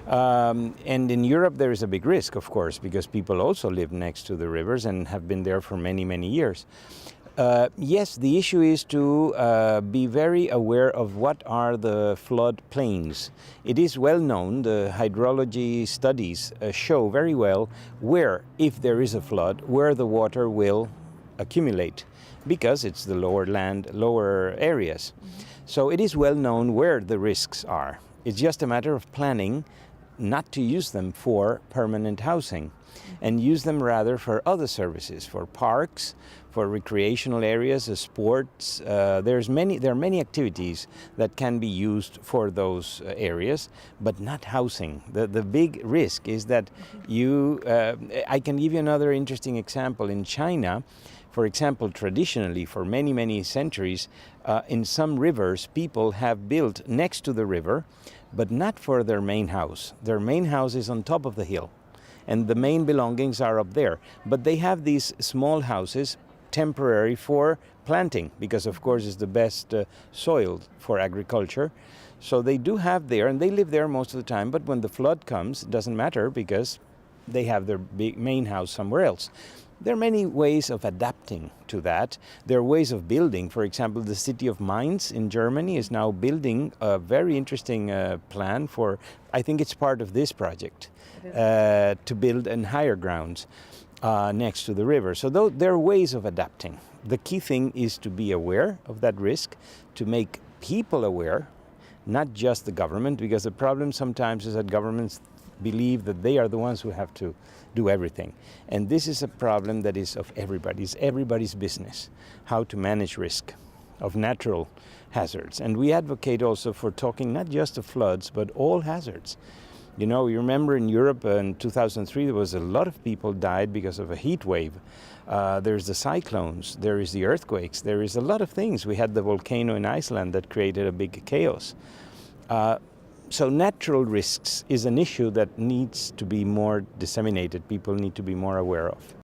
And in Europe there is a big risk, of course, because people also live next to the rivers and have been there for many, many years. Yes, the issue is to be very aware of what are the flood plains. It is well known, the hydrology studies show very well where, if there is a flood, where the water will accumulate, because it's the lower areas. So it is well known where the risks are. It's just a matter of planning not to use them for permanent housing and use them rather for other services, for parks, for recreational areas, sports. There are many activities that can be used for those areas, but not housing. The big risk is that I can give you another interesting example. In China, for example, traditionally, for many, many centuries, in some rivers, people have built next to the river, but not for their main house. Their main house is on top of the hill, and the main belongings are up there. But they have these small houses, temporary, for planting, because of course it's the best soil for agriculture. So they do have there, and they live there most of the time, but when the flood comes, it doesn't matter because they have their main house somewhere else. There are many ways of adapting to that. There are ways of building. For example, the city of Mainz in Germany is now building a very interesting plan for, I think it's part of this project, to build in higher grounds next to the river. So there are ways of adapting. The key thing is to be aware of that risk, to make people aware, not just the government, because the problem sometimes is that governments believe that they are the ones who have to do everything. And this is a problem that is of everybody's business, how to manage risk of natural hazards. And we advocate also for talking not just of floods, but all hazards. You know, you remember in Europe in 2003, there was a lot of people died because of a heat wave. There's the cyclones, there is the earthquakes, there is a lot of things. We had the volcano in Iceland that created a big chaos. So natural risks is an issue that needs to be more disseminated. People need to be more aware of.